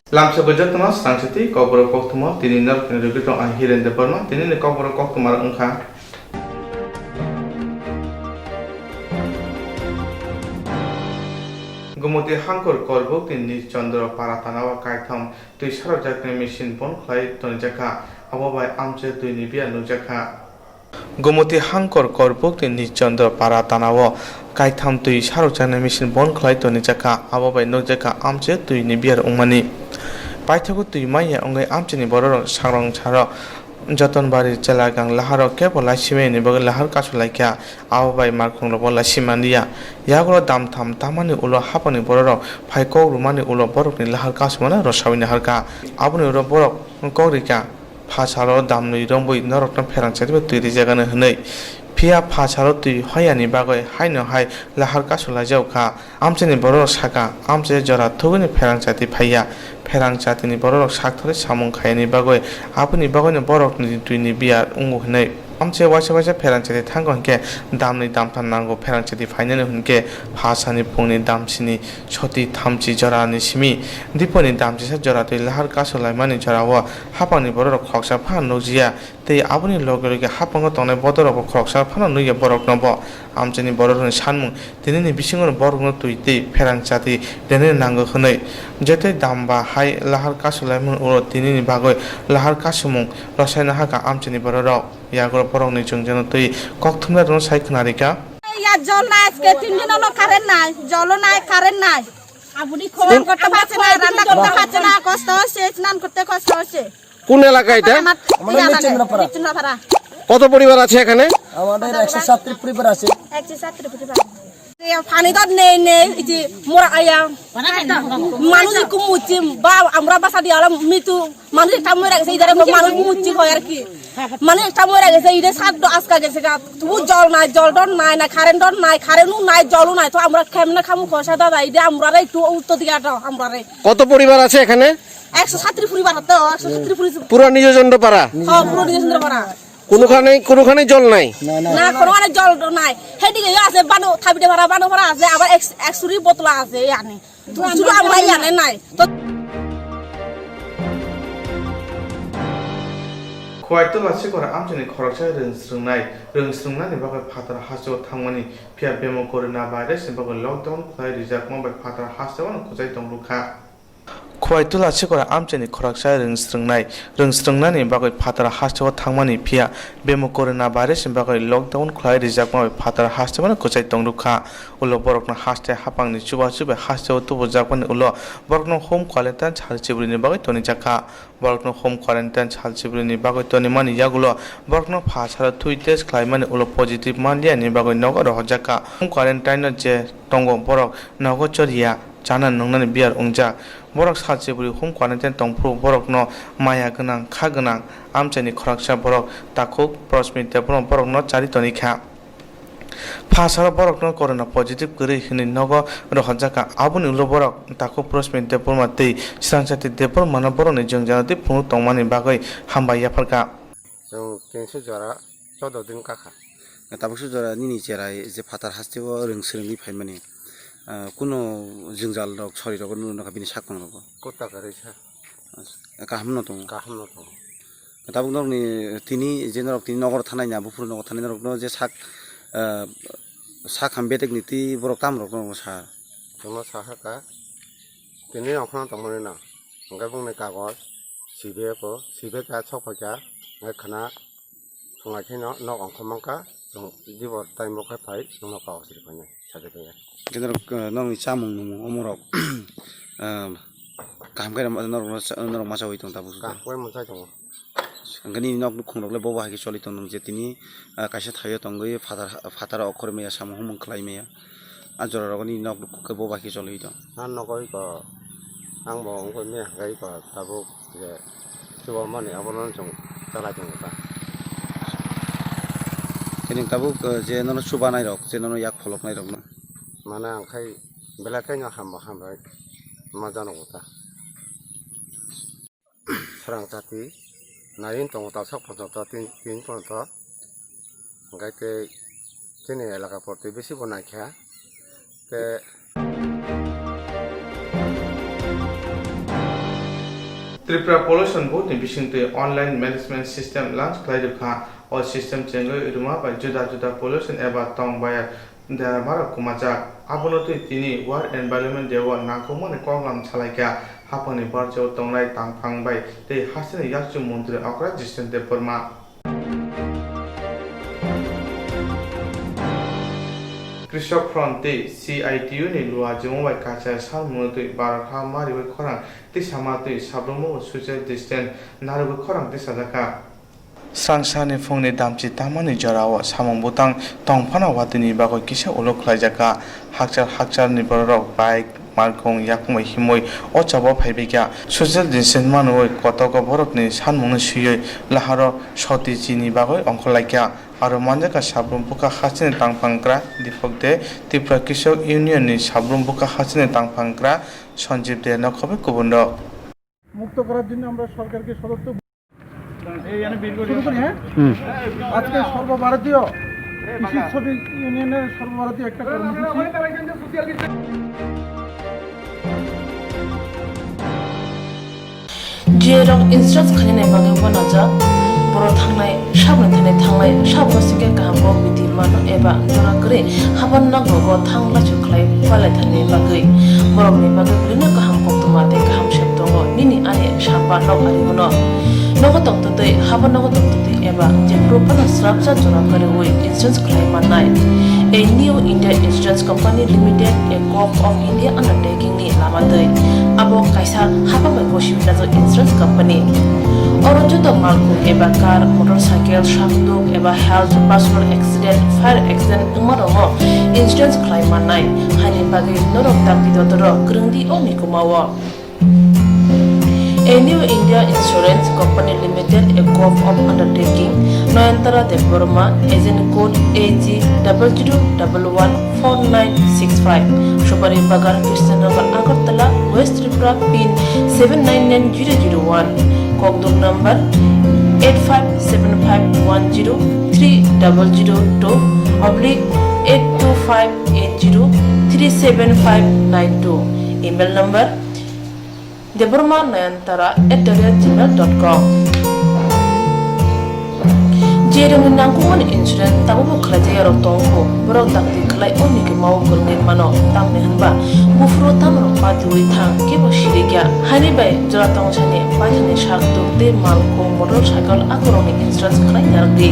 Lamsa bajatna Swrangchati Kokborok Koktwma tini nar rugito ang hiren de parma tini ni Kokborok Koktwma ungkha Gumuti hangkor korbuk tini Chandra Paratanawa kaitam tui Swrangchati mission pon khlai tonjaka ababai amche tui ni bia nujaka Gumuti hangkor korbuk tini Chandra Paratanawa kaitam tui Swrangchati mission pon khlai tonjaka ababai nujaka amche tui ni bia ungmani Paithaku tui maya ongai amchini borok Swrangchati Jatonbari Chelagang Laharo Kepo Lashime ni bagai lahar kasulaikia awabai markong lobo Lashimandia Yagro dam tham tamani ulo hapani borok Paiko rumani ulo borok ni lahar kasumana rosawini harka abuni ulo borok kogrika Phasaro damnui romboi norokna Swrangchati tui rijagana hnei Pia phasaro tui hoyani bagai haino hai lahar kasulajauka amchini borok saka amche jora thuguni Swrangchati phaiya Swrangchati ni borok sakthore samung khayani bagoi apuni bagoi borok ni tuini biar ungu hnei amche wasa Swrangchati thango hingke damni damthan nango Swrangchati phainani hunke phasani pungni damsini choti thamchi jorani simi diponi damchi sa jora tui lahar kasolai mani jorawa hapani borok khoksa pha nujia tei abuni logoge hapango tongnai bodorok khoksa phana nuye borok nobo amcheni borok sanmung tinini bisingo borok no tuite Swrangchati dene nango hnei jete damba hai lahar kasolai mun uro tinini bagoi lahar kasumung rosaina haka amcheni borok yagro borok ni jungjono tui Koktwma ron saikhnarika ya জল নাই আজকে 3 দিন হলো current নাই জল নাই current নাই আপনি খবর করতে পারছেন না রান্না করতে পারছেন না কষ্ট হচ্ছে স্নান করতে কষ্ট হচ্ছে কোন এলাকা এটা আমাদের চিন্নাপাড়া কত পরিবার আছে এখানে আমাদের 170 পরিবার আছে 170 পরিবার পানি তো নেই নেই এই মোরা আয়া মানুষ কুমুচি বা আমরা বাসা দিয়ে আলাম মৃত্যু মানুষ একটা মরে গেছে ইদারে মানুষ মুচি হয় আর কি মানে একটা মরে গেছে ইদে সাত আজকা গেছে তবু জল নাই জল ডন নাই না কারেন্ট ডন নাই কারেন্টও নাই জলও নাই তো আমরা কেমনে খামু খসা দাদা ইদে আমরা একটু উত্তর দিকে আটাও আমরা কত পরিবার আছে এখানে 170 পরিবার তো 170 পরিবার পুরো নিজজন্ড পাড়া হ্যাঁ পুরো নিজজন্ড পাড়া কোনখানে জল নাই না কোনখানে জল নাই হেদিকে আছে বানো থাবিতে ভরা বানো ভরা আছে আবার 100 বোতল আছে ইয়ানি শুধু আমরা ইয়ানে নাই তো Khwaito lasi kora amchini khoroksa reungsrungnai ni bagai phatara hasjo thangmani pia bemo korona virus ni bagai lockdown khlai rijak mo bai phatara hasjo wan khojai tongrukha Khwaito lasi kora amchini khoroksa reungsrungnai ni bagai phatara hasjo thangmani pia bemo korona virus ni bagai lockdown khlai rijak mo bai phatara hasjo wan khojai tongrukha ulo borokna haste hapangni chuba hasjo tubo jakmani ulo borokno home quarantine chalchibri ni bagai toni jaka borokno home quarantine chalchibri ni bagai toni mani yagulo borokno phasara thui test khlaimani ulo positive mandia ni bagai nogo rohjaka home quarantine no je tongo borok nogo choria chana nongnani biar ungjak borok chalchibri home quarantine tongpru borokno maya gnang kha gnang amchani khoraksa borok takuk prosmite borok no chari toni kha Phasara borok no corona positive guri hini nogo rohjaka abuni ulo borok taku prosmin depor matei Swrangchati depor mana borok ni jongjanati phunu tongmani bagai hambai yafarka जों 300 जरा 14 दिन काखा তাবসু জরা নিনি চেরাই যে ফাতার হাস্তেও রংসরংনি ফাইমানি কোনো জংজাল rock sorry rock নুন Kabini সাকং rock कोता करे छ কাহাম ন দং काहम न तो তাবুক নরনি তিনি যে নরক তিনি নগর থানায় না বুফুর নগর থানায় নরক যে সাক হামবেতেক নীতি বরক কাম রক ন सा जोंनो साहाका तिनि अखना तमने ना ओंगा बुंने कागज सिबे का छकफा खना संगाखै न अंखमांका जों दिबर टाइम बखाय फाइ जोंनो कागज फाइने साबे दे যে নরক নং চামুং নুমু অমরক কাহাম গায় নরক মাসা হইতং তাবসু का कोइ मोनसाय दङ Angani nok khongrokle bobo hagi choli tong je tini kaisa thayo tongoi fatara okhor meya samoh mung khlai meya ajora rogoni nok ke bobo hagi choli to han nokoi ko ang bo ngko me gai ko tabu je subo mani abonon jong chala jong ta kini tabu je nono suba nai rok je nono yak pholok nai rok na mana ang khai bela kai nga hambai ma jano ta Swrangchati narin tong ta sak photo ta tin photo gai te chene elaka porte besi bonai kha te Tripura Pollution Board ni bisingtui online management system launch khlaidukha o system chengoi iruma bai juda pollution eba tong bayar mara kumajak abonotui tini World Environment Day wa nangkomani konglam chalaika hapani barjo tongnai tangphang bai tei hasini yakchu mantri akra jistente porma Krishok Front tei CITU ni lua jumbai kacha salmunotui barha maribai khorang tei samatui sabromo social distance naribai khorang tei sadaka Swrangchati phongni damchi tamani jorao samong butang tongphana watini bagoi kisa ulok khlaijaka hakchar ni borok bike markong yakmai himoi o chabo phaibika social distance manoi kotoko borokni sanmungni suyoi laharo soti chini bagoi ongkholaika aro manjaka sabrum buka hasini tangpangkra dipokte Tripura Krishok Union ni sabrum buka hasini tangpangkra Sanjeev de nokhobe kubundo মুক্ত করার জন্য আমরা সরকারকে সদস্য শুরু করি। হ্যাঁ, আজকে সর্বভারতীয় কৃষি শ্রমিক ইউনিয়নের সর্বভারতীয় একটা কর্মসূচি Jerong instructs khanine bagi wanaja boro thangnai sabne thane thanglai sabro sike kaham miti mano eba jora kre haban na gogo thangla chuklai pale thane bagi borok ni bagi brina kaham koktwma te kaham sheptongo nini ane sapa nok ari hono nogo toktote haban nogo toktote eba je propana srapsa jora kare oi insurance claim manai a new India Insurance Company Limited a co-op of India undertaking ni lamadai abo kaisa haba mai goshim na insurance company oro joto malku eba car motorcycle shafto eba health personal accident fire accident umaromo insurance claim manai hani bagi norok takti dotoro grungdi omi kumawo A new India Insurance Company Limited, a co-op of undertaking, Noyantara de Burma, agent code AG 00114965, Shubari Bagar, Krishnagar, Agartala, West Tripura, PIN 799001, Kokborok number 85751030/82580375592, email number deburmanayantara@gmail.com Jerong nangkuman insurance tabu khlaje ro tongko borok takti khlai oni ke mau kurni mano tamne hanba bufro tamro patui thang ke bo shirigya hani bai jora tong chane paithane shakto te malko motorcycle akoroni insurance khlai nardi